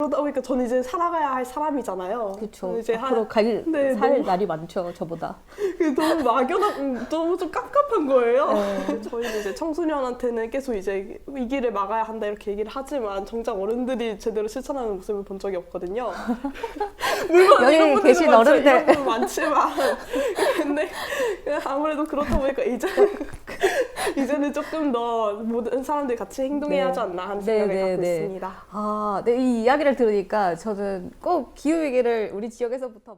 그러다 보니까 저는 이제 살아가야 할 사람이잖아요. 그렇죠. 이제 앞으로 네, 살 너무, 날이 많죠, 저보다. 너무 막연한, 너무 좀 깝깝한 거예요. 네. 저희는 이제 청소년한테는 계속 이제 위기를 막아야 한다 이렇게 얘기를 하지만 정작 어른들이 제대로 실천하는 모습을 본 적이 없거든요. 물론 여기 이런 계신 분들은 많죠. 어른들. 이런 분은 많지만 근데 아무래도 그렇다 보니까 이제는 조금 더 모든 사람들이 같이 행동해야 하지 않나 하는 생각을 갖고 있습니다. 아, 네, 이 이야기를 들으니까 저는 꼭 기후위기를 우리 지역에서부터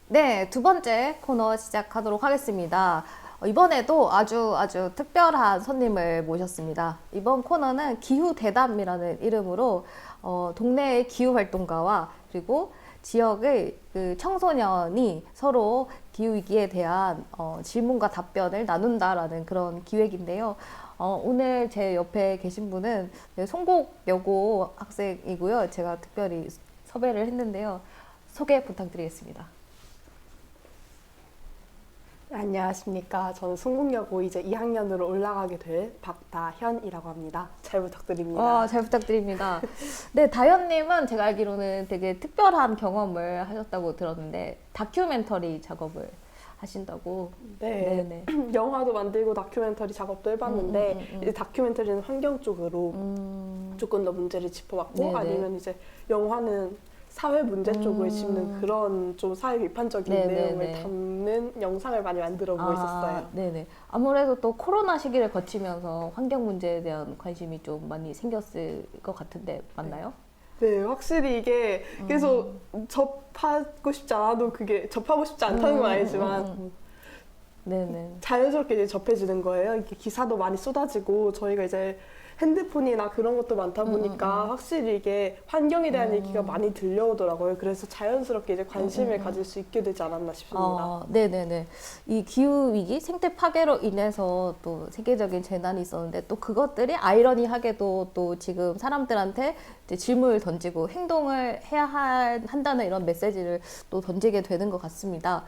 네, 두 번째 코너 시작하도록 하겠습니다. 이번에도 아주 특별한 손님을 모셨습니다. 이번 코너는 기후대담이라는 이름으로 동네의 기후활동가와 그리고 지역의 그 청소년이 서로 기후위기에 대한 질문과 답변을 나눈다라는 그런 기획인데요. 오늘 제 옆에 계신 분은 송곡여고 학생이고요. 제가 특별히 섭외를 했는데요. 소개 부탁드리겠습니다. 안녕하십니까. 저는 송곡여고 이제 2학년으로 올라가게 될 박다현이라고 합니다. 잘 부탁드립니다. 잘 부탁드립니다. 네, 다현님은 제가 알기로는 되게 특별한 경험을 하셨다고 들었는데 다큐멘터리 작업을 하신다고. 네. 네네. 영화도 만들고 다큐멘터리 작업도 해봤는데 이제 다큐멘터리는 환경 쪽으로 조금 더 문제를 짚어봤고 네네. 아니면 이제 영화는 사회 문제 쪽을 짚는 그런 좀 사회 비판적인 네네네. 내용을 담는 영상을 많이 만들어 보고 있었어요. 네네. 아무래도 또 코로나 시기를 거치면서 환경 문제에 대한 관심이 좀 많이 생겼을 것 같은데 맞나요? 네, 확실히 이게 계속 접하고 싶지 않아도 그게 접하고 싶지 않다는 건 아니지만 네네. 자연스럽게 이제 접해지는 거예요. 이게 기사도 많이 쏟아지고 저희가 이제 핸드폰이나 그런 것도 많다 보니까 확실히 이게 환경에 대한 얘기가 많이 들려오더라고요. 그래서 자연스럽게 이제 관심을 가질 수 있게 되지 않았나 싶습니다. 네네네. 이 기후위기, 생태 파괴로 인해서 또 세계적인 재난이 있었는데 또 그것들이 아이러니하게도 또 지금 사람들한테 이제 질문을 던지고 행동을 해야 한다는 이런 메시지를 또 던지게 되는 것 같습니다.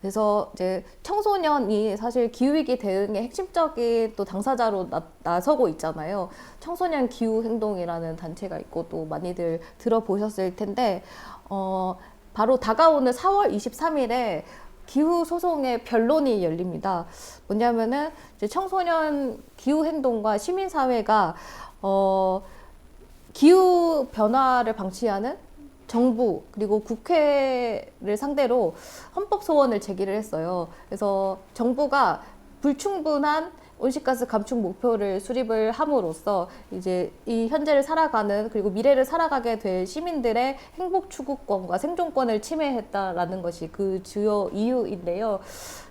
그래서 이제 청소년이 사실 기후위기 대응의 핵심적인 또 당사자로 나서고 있잖아요. 청소년 기후행동이라는 단체가 있고 또 많이들 들어보셨을 텐데 바로 다가오는 4월 23일에 기후소송의 변론이 열립니다. 뭐냐면은 이제 청소년 기후행동과 시민사회가 기후 변화를 방치하는 정부 그리고 국회를 상대로 헌법 소원을 제기를 했어요. 그래서 정부가 불충분한 온실가스 감축 목표를 수립을 함으로써 이제 이 현재를 살아가는 그리고 미래를 살아가게 될 시민들의 행복 추구권과 생존권을 침해했다라는 것이 그 주요 이유인데요.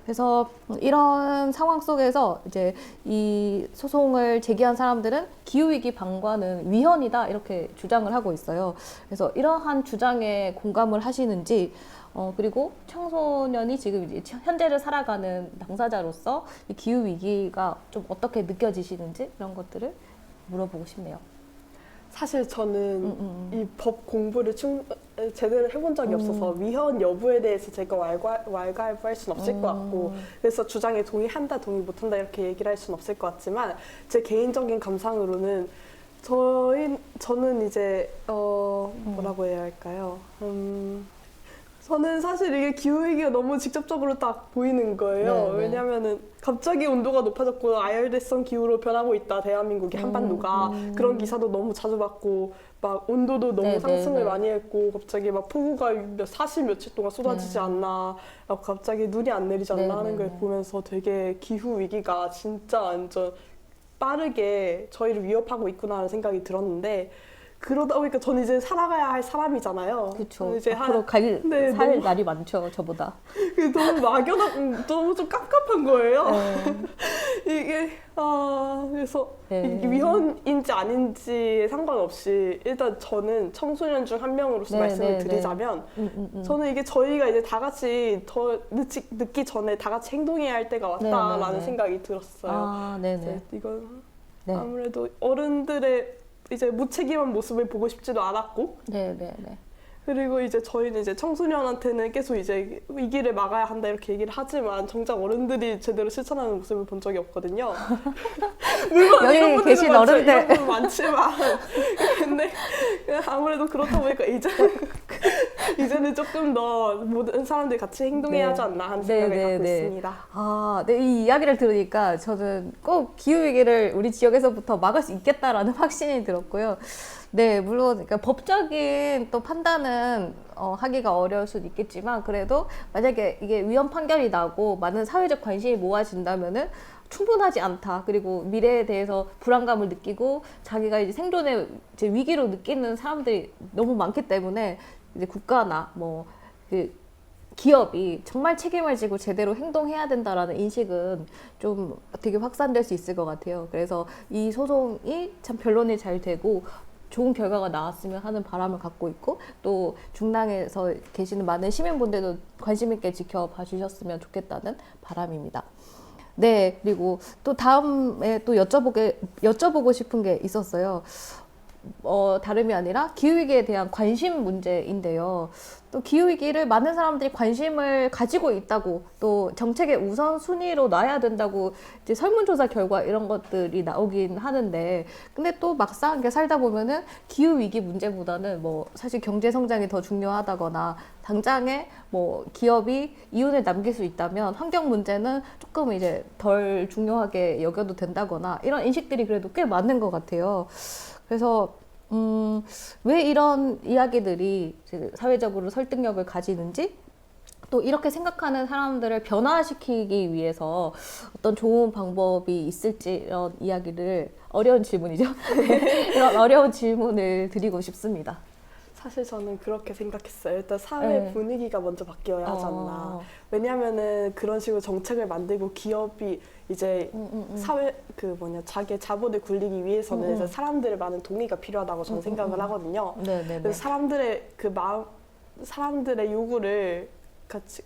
그래서 이런 상황 속에서 이제 이 소송을 제기한 사람들은 기후위기 방관은 위헌이다 이렇게 주장을 하고 있어요. 그래서 이러한 주장에 공감을 하시는지 그리고 청소년이 지금 이제 현재를 살아가는 당사자로서 이 기후위기가 좀 어떻게 느껴지시는지 이런 것들을 물어보고 싶네요. 사실 저는 이 법 공부를 제대로 해본 적이 없어서 위헌 여부에 대해서 제가 왈가왈부할 수는 없을 것 같고 그래서 주장에 동의한다 동의 못한다 이렇게 얘기를 할 수는 없을 것 같지만 제 개인적인 감상으로는 저는 이제 뭐라고 해야 할까요? 저는 사실 이게 기후위기가 너무 직접적으로 딱 보이는 거예요. 네네. 왜냐면은 갑자기 온도가 높아졌고 아열대성 기후로 변하고 있다, 대한민국의 한반도가. 그런 기사도 너무 자주 봤고, 막 온도도 너무 네네네. 상승을 많이 했고, 갑자기 막 폭우가 40 며칠 동안 쏟아지지 않나, 갑자기 눈이 안 내리지 않나 하는 걸 네네네. 보면서 되게 기후위기가 진짜 완전 빠르게 저희를 위협하고 있구나 하는 생각이 들었는데, 그러다 보니까 저는 이제 살아가야 할 사람이잖아요. 그렇죠. 이제 앞으로 살 너무, 날이 많죠, 저보다. 너무 막연한, 너무 좀 깝깝한 거예요. 이게 그래서 네. 이게 위헌인지 아닌지 상관없이 일단 저는 청소년 중 한 명으로서 말씀을 드리자면 저는 이게 저희가 이제 다 같이 더 늦기 전에 다 같이 행동해야 할 때가 왔다라는 생각이 들었어요. 네네. 이건 네. 아무래도 어른들의 이제 무책임한 모습을 보고 싶지도 않았고 네네네. 그리고 이제 저희는 이제 청소년한테는 계속 이제 위기를 막아야 한다 이렇게 얘기를 하지만 정작 어른들이 제대로 실천하는 모습을 본 적이 없거든요. 물론 여기 이런 계신 분들은 어른들. 이런 분은 많지만 근데 아무래도 그렇다 보니까 이제는 조금 더 모든 사람들이 같이 행동해야 네. 하지 않나 하는 네, 생각을 네, 갖고 네. 있습니다. 아, 네, 이 이야기를 들으니까 저는 꼭 기후위기를 우리 지역에서부터 막을 수 있겠다라는 확신이 들었고요. 네, 물론 그러니까 법적인 또 판단은 하기가 어려울 수도 있겠지만 그래도 만약에 이게 위헌 판결이 나고 많은 사회적 관심이 모아진다면은 충분하지 않다. 그리고 미래에 대해서 불안감을 느끼고 자기가 이제 생존의 이제 위기로 느끼는 사람들이 너무 많기 때문에 이제 국가나 뭐 그 기업이 정말 책임을 지고 제대로 행동해야 된다라는 인식은 좀 되게 확산될 수 있을 것 같아요. 그래서 이 소송이 참 변론이 잘 되고 좋은 결과가 나왔으면 하는 바람을 갖고 있고 또 중랑에서 계시는 많은 시민분들도 관심 있게 지켜봐 주셨으면 좋겠다는 바람입니다. 네, 그리고 또 다음에 또 여쭤보고 싶은 게 있었어요. 다름이 아니라 기후위기에 대한 관심 문제인데요. 또 기후위기를 많은 사람들이 관심을 가지고 있다고 또 정책의 우선순위로 놔야 된다고 이제 설문조사 결과 이런 것들이 나오긴 하는데 근데 또 막상 이렇게 살다 보면은 기후위기 문제보다는 뭐 사실 경제성장이 더 중요하다거나 당장에 뭐 기업이 이윤을 남길 수 있다면 환경 문제는 조금 이제 덜 중요하게 여겨도 된다거나 이런 인식들이 그래도 꽤 많은 것 같아요. 그래서 왜 이런 이야기들이 사회적으로 설득력을 가지는지 또 이렇게 생각하는 사람들을 변화시키기 위해서 어떤 좋은 방법이 있을지 이런 이야기를 어려운 질문이죠. 이런 어려운 질문을 드리고 싶습니다. 사실 저는 그렇게 생각했어요. 일단 사회 네. 분위기가 먼저 바뀌어야 하지 않나. 왜냐하면은 그런 식으로 정책을 만들고 기업이 이제 사회 자기의 자본을 굴리기 위해서는 이제 사람들의 많은 동의가 필요하다고 저는 생각을 하거든요. 네네네. 그래서 사람들의 그 마음, 사람들의 요구를 같이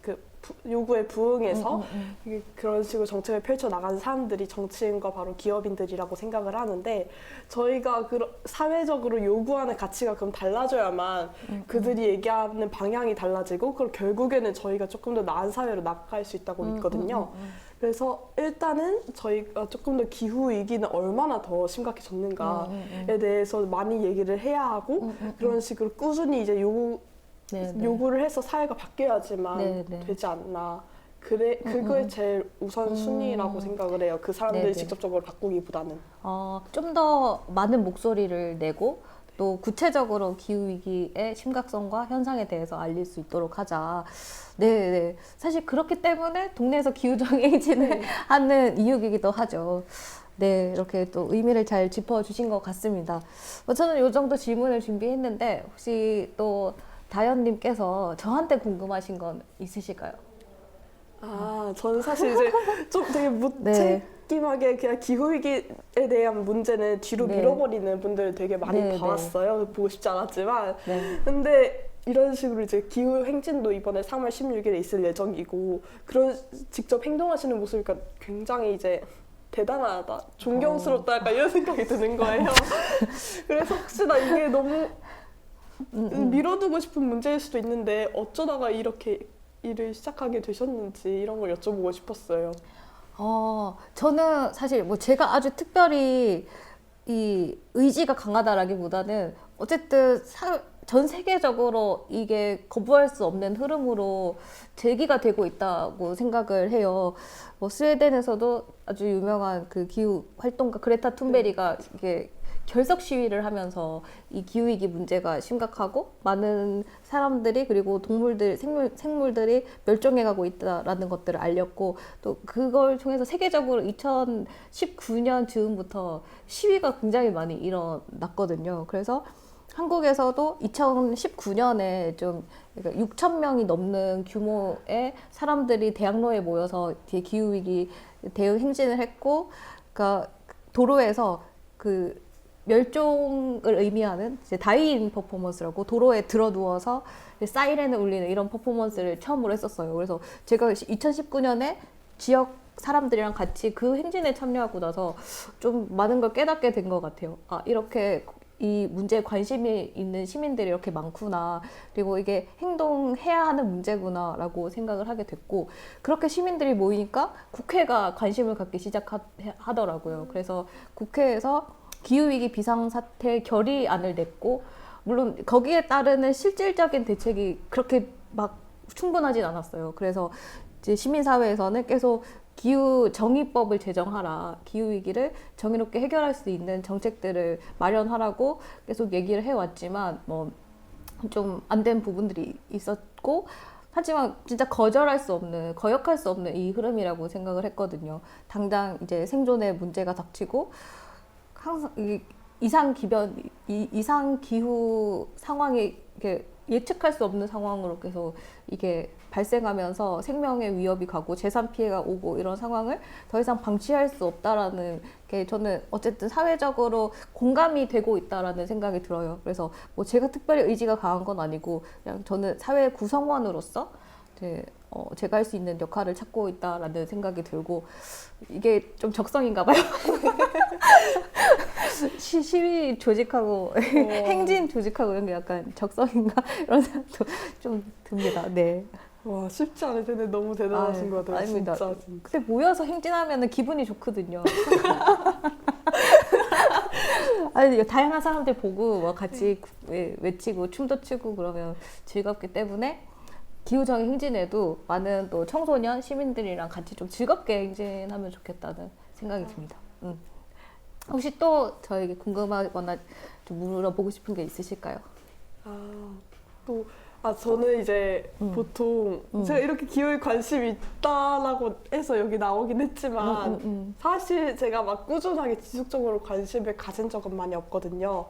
요구에 부응해서 이게 그런 식으로 정책을 펼쳐 나가는 사람들이 정치인과 바로 기업인들이라고 생각을 하는데 저희가 사회적으로 요구하는 가치가 그럼 달라져야만 그들이 얘기하는 방향이 달라지고 그럼 결국에는 저희가 조금 더 나은 사회로 나아갈 수 있다고 믿거든요. 그래서 일단은 저희가 조금 더 기후 위기는 얼마나 더 심각해졌는가에 대해서 많이 얘기를 해야 하고 그런 식으로 꾸준히 이제 요구를 해서 사회가 바뀌어야지만 되지 않나. 그거에 제일 우선순위라고 생각을 해요. 그 사람들이 직접적으로 바꾸기보다는. 좀 더 많은 목소리를 내고 또 구체적으로 기후위기의 심각성과 현상에 대해서 알릴 수 있도록 하자. 네. 사실 그렇기 때문에 동네에서 기후정해진을 하는 이유이기도 하죠. 네, 이렇게 또 의미를 잘 짚어주신 것 같습니다. 저는 이 정도 질문을 준비했는데 혹시 또 다현님께서 저한테 궁금하신 건 있으실까요? 저는 사실 이제 좀 되게 무책임하게 그냥 기후위기에 대한 문제는 뒤로 밀어버리는 분들을 되게 많이 봐왔어요. 보고 싶지 않았지만. 근데 이런 식으로 이제 기후 행진도 이번에 3월 16일에 있을 예정이고 그런 직접 행동하시는 모습이니까 굉장히 이제 대단하다, 존경스럽다 약간 이런 생각이 드는 거예요. 그래서 혹시나 이게 너무 미뤄두고 싶은 문제일 수도 있는데 어쩌다가 이렇게 일을 시작하게 되셨는지 이런 걸 여쭤보고 싶었어요. 저는 사실 뭐 제가 아주 특별히 이 의지가 강하다라기보다는 어쨌든 전 세계적으로 이게 거부할 수 없는 흐름으로 제기가 되고 있다고 생각을 해요. 뭐 스웨덴에서도 아주 유명한 그 기후 활동가 그레타 툰베리가 이게 결석 시위를 하면서 이 기후위기 문제가 심각하고 많은 사람들이 그리고 동물들, 생물들이 멸종해가고 있다라는 것들을 알렸고 또 그걸 통해서 세계적으로 2019년 즈음부터 시위가 굉장히 많이 일어났거든요. 그래서 한국에서도 2019년에 좀 6천 명이 넘는 규모의 사람들이 대학로에 모여서 기후위기 대응 행진을 했고, 그러니까 도로에서 그 멸종을 의미하는 이제 다이인 퍼포먼스라고 도로에 들어 누워서 사이렌을 울리는 이런 퍼포먼스를 처음으로 했었어요. 그래서 제가 2019년에 지역 사람들이랑 같이 그 행진에 참여하고 나서 좀 많은 걸 깨닫게 된 것 같아요. 이렇게 이 문제에 관심이 있는 시민들이 이렇게 많구나. 그리고 이게 행동해야 하는 문제구나라고 생각을 하게 됐고, 그렇게 시민들이 모이니까 국회가 관심을 갖기 시작하더라고요. 그래서 국회에서 기후위기 비상사태 결의안을 냈고, 물론 거기에 따르는 실질적인 대책이 그렇게 막 충분하진 않았어요. 그래서 이제 시민사회에서는 계속 기후 정의법을 제정하라, 기후 위기를 정의롭게 해결할 수 있는 정책들을 마련하라고 계속 얘기를 해왔지만 뭐 좀 안 된 부분들이 있었고, 하지만 진짜 거절할 수 없는, 거역할 수 없는 이 흐름이라고 생각을 했거든요. 당장 이제 생존에 문제가 닥치고 항상 이상 기후 상황이 이렇게 예측할 수 없는 상황으로 계속 이게 발생하면서 생명의 위협이 가고 재산 피해가 오고 이런 상황을 더 이상 방치할 수 없다라는 게 저는 어쨌든 사회적으로 공감이 되고 있다라는 생각이 들어요. 그래서 뭐 제가 특별히 의지가 강한 건 아니고 그냥 저는 사회 구성원으로서 이제 제가 할 수 있는 역할을 찾고 있다라는 생각이 들고, 이게 좀 적성인가 봐요. 시위 조직하고 행진 조직하고 이런 게 약간 적성인가 이런 생각도 좀 듭니다. 네. 와, 쉽지 않을 텐데 너무 대단하신 것 같아요. 아닙니다. 진짜. 근데 모여서 행진하면 기분이 좋거든요. 아니, 다양한 사람들 보고 뭐 같이 외치고 춤도 추고 그러면 즐겁기 때문에 기후정의 행진에도 많은 또 청소년 시민들이랑 같이 좀 즐겁게 행진하면 좋겠다는 생각이 듭니다. 혹시 또 저에게 궁금하거나 좀 물어보고 싶은 게 있으실까요? 저는 이제 보통 제가 이렇게 기후에 관심이 있다라고 해서 여기 나오긴 했지만 사실 제가 막 꾸준하게 지속적으로 관심을 가진 적은 많이 없거든요.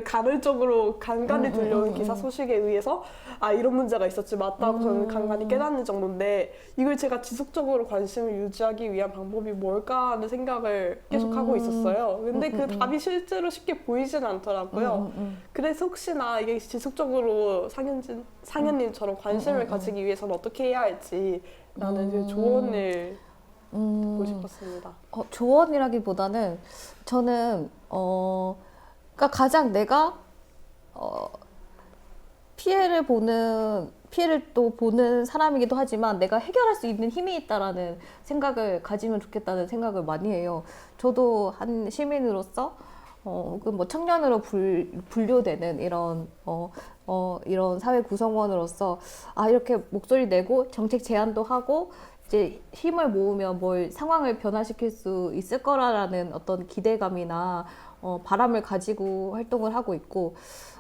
간헐적으로 간간히 들려오는 기사 소식에 의해서 이런 문제가 있었지, 맞다고 저는 간간히 깨닫는 정도인데, 이걸 제가 지속적으로 관심을 유지하기 위한 방법이 뭘까 하는 생각을 계속 하고 있었어요. 근데 그 답이 실제로 쉽게 보이진 않더라고요. 그래서 혹시나 이게 지속적으로 상현님처럼 관심을 가지기 위해서는 어떻게 해야 할지 라는 그 조언을 듣고 싶었습니다. 조언이라기보다는 저는 그러니까 가장 내가 피해를 또 보는 사람이기도 하지만 내가 해결할 수 있는 힘이 있다라는 생각을 가지면 좋겠다는 생각을 많이 해요. 저도 한 시민으로서 혹은 뭐 청년으로 분류되는 이런 사회 구성원으로서 이렇게 목소리 내고 정책 제안도 하고 이제 힘을 모으면 뭘 상황을 변화시킬 수 있을 거라는 어떤 기대감이나 바람을 가지고 활동을 하고 있고,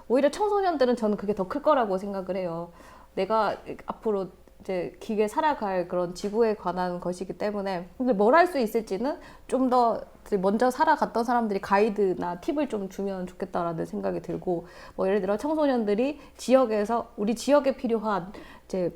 오히려 청소년들은 저는 그게 더 클 거라고 생각을 해요. 내가 앞으로 이제 길게 살아갈 그런 지구에 관한 것이기 때문에, 근데 뭘 할 수 있을지는 좀 더 먼저 살아갔던 사람들이 가이드나 팁을 좀 주면 좋겠다라는 생각이 들고, 뭐 예를 들어 청소년들이 지역에서 우리 지역에 필요한 이제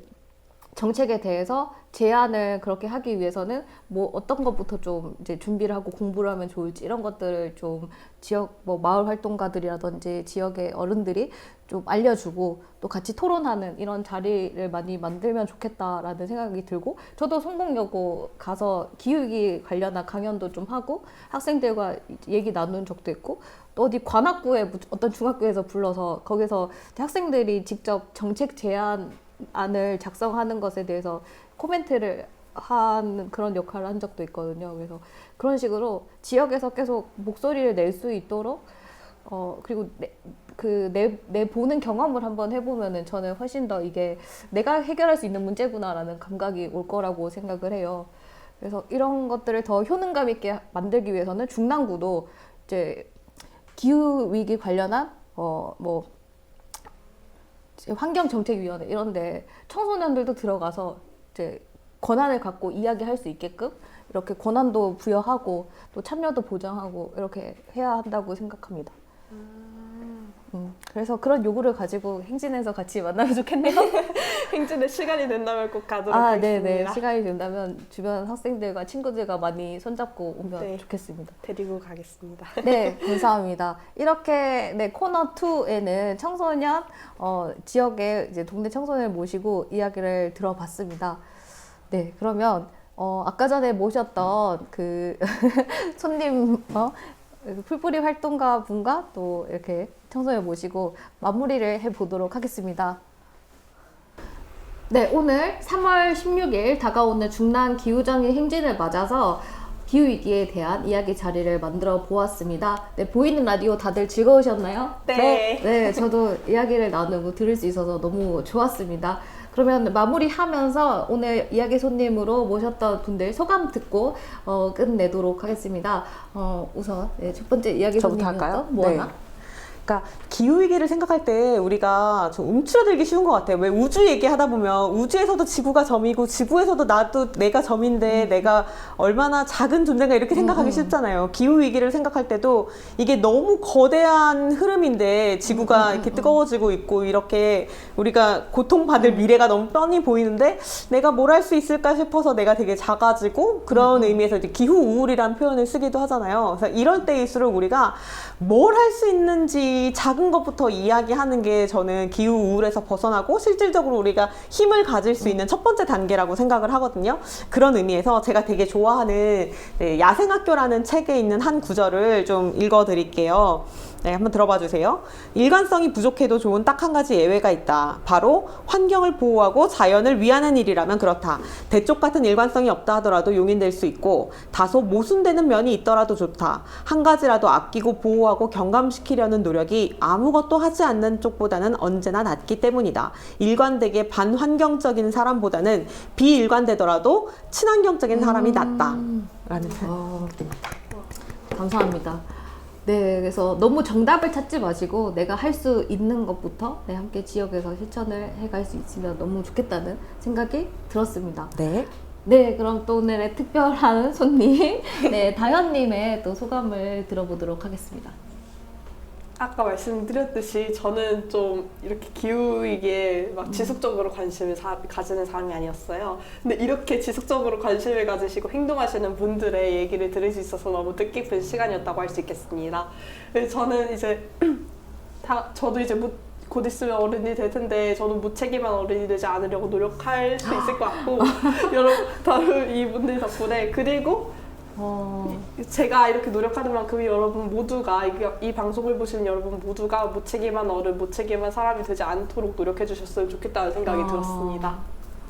정책에 대해서 제안을 그렇게 하기 위해서는 뭐 어떤 것부터 좀 이제 준비를 하고 공부를 하면 좋을지, 이런 것들을 좀 지역 뭐 마을 활동가들이라든지 지역의 어른들이 좀 알려주고 또 같이 토론하는 이런 자리를 많이 만들면 좋겠다라는 생각이 들고, 저도 성북여고 가서 기후위기 관련한 강연도 좀 하고 학생들과 얘기 나눈 적도 있고, 또 어디 관악구에 어떤 중학교에서 불러서 거기서 학생들이 직접 정책 제안안을 작성하는 것에 대해서 코멘트를 한 그런 역할을 한 적도 있거든요. 그래서 그런 식으로 지역에서 계속 목소리를 낼 수 있도록 그리고 내 보는 경험을 한번 해보면은 저는 훨씬 더 이게 내가 해결할 수 있는 문제구나라는 감각이 올 거라고 생각을 해요. 그래서 이런 것들을 더 효능감 있게 만들기 위해서는 중랑구도 이제 기후 위기 관련한 뭐 환경정책위원회 이런데 청소년들도 들어가서 이제 권한을 갖고 이야기할 수 있게끔 이렇게 권한도 부여하고 또 참여도 보장하고 이렇게 해야 한다고 생각합니다. 그래서 그런 요구를 가지고 행진에서 같이 만나면 좋겠네요. 행진에 시간이 된다면 꼭 가도록 하겠습니다. 네네. 시간이 된다면 주변 학생들과 친구들과 많이 손잡고 오면 좋겠습니다. 데리고 가겠습니다. 네, 감사합니다. 이렇게 코너 2에는 청소년 지역의 이제 동네 청소년을 모시고 이야기를 들어봤습니다. 네, 그러면 아까 전에 모셨던 그 손님 풀뿌리 활동가 분과 또 이렇게 청소년 모시고 마무리를 해보도록 하겠습니다. 네, 오늘 3월 16일 다가오는 중난 기후정의 행진을 맞아서 기후위기에 대한 이야기 자리를 만들어 보았습니다. 네, 보이는 라디오 다들 즐거우셨나요? 네. 네, 저도 이야기를 나누고 들을 수 있어서 너무 좋았습니다. 그러면 마무리하면서 오늘 이야기 손님으로 모셨던 분들 소감 듣고 끝내도록 하겠습니다. 우선 첫 번째 이야기 저부터 할까요? 손님이었던 뭐하나? 네. 그러니까 기후위기를 생각할 때 우리가 좀 움츠러들기 쉬운 것 같아요. 왜 우주 얘기하다 보면 우주에서도 지구가 점이고 지구에서도 나도 내가 점인데 내가 얼마나 작은 존재인가 이렇게 생각하기 쉽잖아요. 기후위기를 생각할 때도 이게 너무 거대한 흐름인데 지구가 이렇게 뜨거워지고 있고 이렇게 우리가 고통받을 미래가 너무 뻔히 보이는데 내가 뭘 할 수 있을까 싶어서 내가 되게 작아지고 그런 의미에서 이제 기후우울이라는 표현을 쓰기도 하잖아요. 그래서 이럴 때일수록 우리가 뭘 할 수 있는지 작은 것부터 이야기하는 게 저는 기후 우울에서 벗어나고 실질적으로 우리가 힘을 가질 수 있는 첫 번째 단계라고 생각을 하거든요. 그런 의미에서 제가 되게 좋아하는 야생학교라는 책에 있는 한 구절을 좀 읽어드릴게요. 네, 한번 들어봐 주세요. 일관성이 부족해도 좋은 딱 한 가지 예외가 있다. 바로 환경을 보호하고 자연을 위하는 일이라면 그렇다. 대쪽 같은 일관성이 없다 하더라도 용인될 수 있고 다소 모순되는 면이 있더라도 좋다. 한 가지라도 아끼고 보호하고 경감시키려는 노력이 아무것도 하지 않는 쪽보다는 언제나 낫기 때문이다. 일관되게 반환경적인 사람보다는 비일관되더라도 친환경적인 사람이 낫다. 라는 생각입니다. 감사합니다. 네, 그래서 너무 정답을 찾지 마시고 내가 할 수 있는 것부터 함께 지역에서 실천을 해갈 수 있으면 너무 좋겠다는 생각이 들었습니다. 네. 네, 그럼 또 오늘의 특별한 손님, 네, 다현님의 또 소감을 들어보도록 하겠습니다. 아까 말씀드렸듯이 저는 좀 이렇게 기후위기에 막 지속적으로 관심을 가지는 사람이 아니었어요. 근데 이렇게 지속적으로 관심을 가지시고 행동하시는 분들의 얘기를 들을 수 있어서 너무 뜻깊은 시간이었다고 할 수 있겠습니다. 저는 이제 저도 이제 곧 있으면 어른이 될 텐데 저도 무책임한 어른이 되지 않으려고 노력할 수 있을 것 같고 여러분 다른 이분들 덕분에 그리고 제가 이렇게 노력하는 만큼 여러분 모두가 이 방송을 보시는 여러분 모두가 무책임한 어른, 무책임한 사람이 되지 않도록 노력해 주셨으면 좋겠다는 생각이 들었습니다.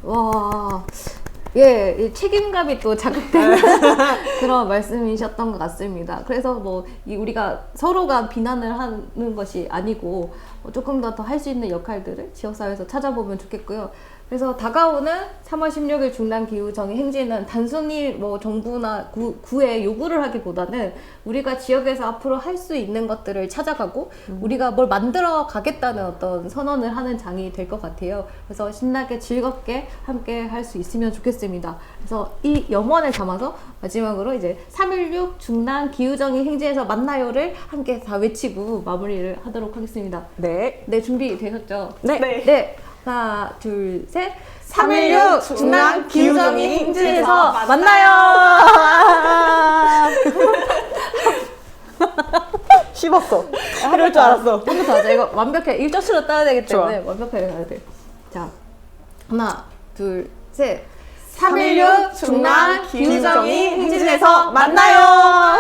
와, 예, 이 책임감이 또 자극되는 그런 말씀이셨던 것 같습니다. 그래서 뭐 우리가 서로가 비난을 하는 것이 아니고 조금 더 할 수 있는 역할들을 지역사회에서 찾아보면 좋겠고요. 그래서 다가오는 3월 16일 중난 기후정의 행진은 단순히 뭐 정부나 구에 요구를 하기보다는 우리가 지역에서 앞으로 할 수 있는 것들을 찾아가고 우리가 뭘 만들어 가겠다는 어떤 선언을 하는 장이 될 것 같아요. 그래서 신나게 즐겁게 함께 할 수 있으면 좋겠습니다. 그래서 이 염원을 담아서 마지막으로 이제 3.16 중난 기후정의 행진에서 만나요를 함께 다 외치고 마무리를 하도록 하겠습니다. 네. 네, 준비되셨죠? 네. 네. 하나, 둘, 셋. 3.16 중난 기후정의 행진에서 만나요! 씹었어. 이럴 줄 알았어. 한번더 하자. 이거 완벽해. 일조수로 따야 되기 때문에 좋아. 완벽하게 가야 돼. 자, 하나, 둘, 셋. 3.16 중난 기후정의 행진에서 만나요!